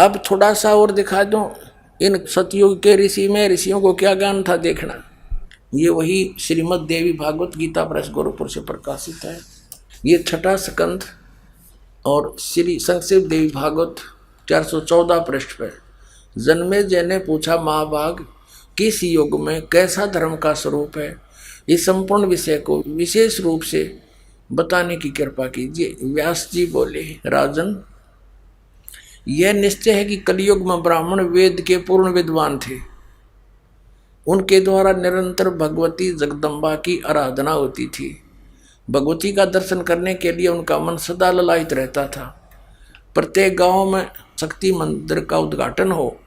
अब थोड़ा सा और दिखा दूं, इन सतयुग के ऋषि में ऋषियों को क्या ज्ञान था देखना। ये वही श्रीमद् देवी भागवत गीता प्रेस गोरखपुर से प्रकाशित है। ये छठा स्कंध और श्री संक्षिप्त देवी भागवत 414 पृष्ठ पर। जन्मेजय ने पूछा, महाभाग किस युग में कैसा धर्म का स्वरूप है, इस संपूर्ण विषय को विशेष रूप से बताने की कृपा कीजिए। व्यास जी बोले, राजन यह निश्चय है कि कलयुग में ब्राह्मण वेद के पूर्ण विद्वान थे। उनके द्वारा निरंतर भगवती जगदम्बा की आराधना होती थी। भगवती का दर्शन करने के लिए उनका मन सदा ललायित रहता था। प्रत्येक गांव में शक्ति मंदिर का उद्घाटन हो,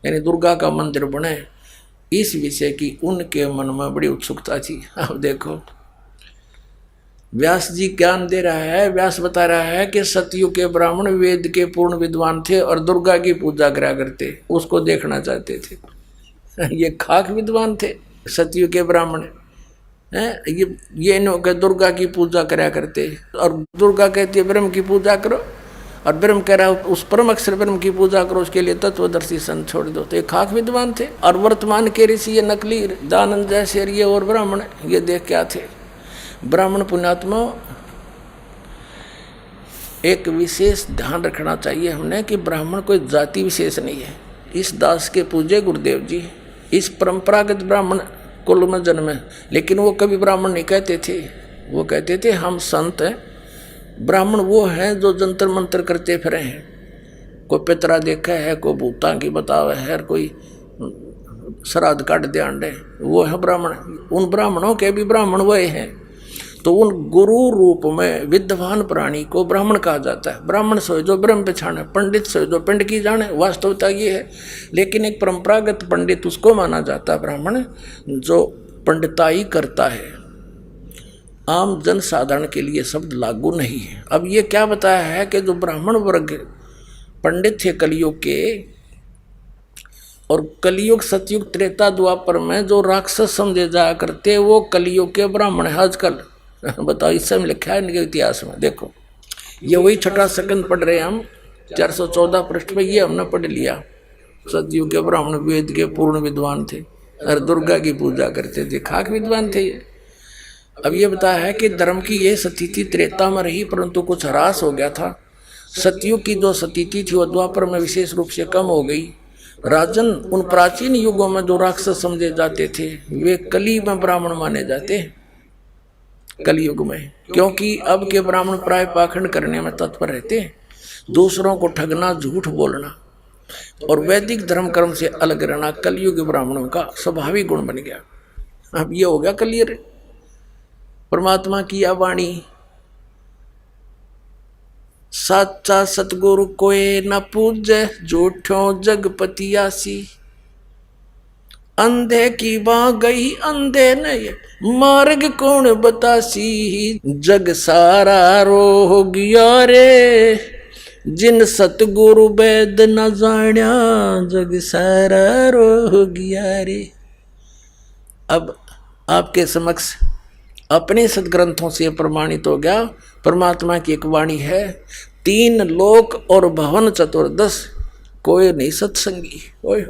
यानी दुर्गा का मंदिर बने, इस विषय की उनके मन में बड़ी उत्सुकता थी। अब देखो व्यास जी ज्ञान दे रहा है, व्यास बता रहा है कि सतयुग के ब्राह्मण वेद के पूर्ण विद्वान थे और दुर्गा की पूजा करा करते, उसको देखना चाहते थे। ये खाक विद्वान थे सतयुग के ब्राह्मण हैं। ये नो के दुर्गा की पूजा करा करते, और दुर्गा कहती है ब्रह्म की पूजा करो, और ब्रह्म कह रहा है उस परम अक्षर ब्रह्म की पूजा करो, उसके लिए तत्वदर्शी संत छोड़ दो। तो ये खाक विद्वान थे। और वर्तमान के ऋषि ये नकली दानंद जैसे ये और ब्राह्मण ये देख क्या थे। ब्राह्मण पुण्यात्मा, एक विशेष ध्यान रखना चाहिए हमने कि ब्राह्मण कोई जाति विशेष नहीं है। इस दास के पूज्य गुरुदेव जी इस परंपरागत ब्राह्मण कुल में जन्मे, लेकिन वो कभी ब्राह्मण नहीं कहते थे। वो कहते थे हम संत हैं। ब्राह्मण वो हैं जो जंतर मंतर करते फिरे हैं। कोई पितरा देखा है, कोई भूता की बतावा है, कोई श्राद्ध काट दे अंडे, वो है ब्राह्मण। उन ब्राह्मणों के भी ब्राह्मण वही हैं। तो उन गुरु रूप में विद्वान प्राणी को ब्राह्मण कहा जाता है। ब्राह्मण सोए जो ब्रह्म पहचाने, पंडित सोए जो पिंड की जाने, वास्तवता ये है। लेकिन एक परंपरागत पंडित उसको माना जाता है ब्राह्मण जो पंडिताई करता है। आम जन साधारण के लिए शब्द लागू नहीं है। अब ये क्या बताया है कि जो ब्राह्मण वर्ग पंडित थे कलयुग के, और कलयुग सतयुग त्रेता द्वापर में जो राक्षस समझे जाया करते, वो कलयुग के ब्राह्मण है आजकल। बताओ, इस समय लिखा है इनके इतिहास में। देखो ये वही छठा स्कंद पढ़ रहे हैं हम 414 पृष्ठ में। ये हमने पढ़ लिया। सतयुग के ब्राह्मण वेद के पूर्ण विद्वान थे और दुर्गा की पूजा करते थे। खाक विद्वान थे ये। अब ये बताया है कि धर्म की यह स्थिति त्रेता में रही, परंतु कुछ ह्रास हो गया था। सतयुग की जो स्थिति थी वो द्वापर में विशेष रूप से कम हो गई। राजन, उन प्राचीन युगों में जो राक्षस समझे जाते थे वे कली में ब्राह्मण माने जाते हैं। कलयुग में, क्योंकि अब के ब्राह्मण प्राय पाखंड करने में तत्पर रहते हैं, दूसरों को ठगना, झूठ बोलना और वैदिक धर्म कर्म से अलग रहना कलयुग ब्राह्मणों का स्वाभाविक गुण बन गया। अब ये हो गया क्लियर। परमात्मा की यह वाणी, साचा सतगुरु कोई न पूजे, झूठों जगपति आसी। अंधे की बाँ गई अंधे नहीं, मार्ग कौन बतासी। जग सारा रो गया रे, जिन सतगुरु वेद न जान्या, जग सारा रो गया रे। अब आपके समक्ष अपने सदग्रंथों से प्रमाणित हो गया, परमात्मा की एक वाणी है, 3 लोक और भवन चतुर्दश कोई नहीं सत्संगी। ओए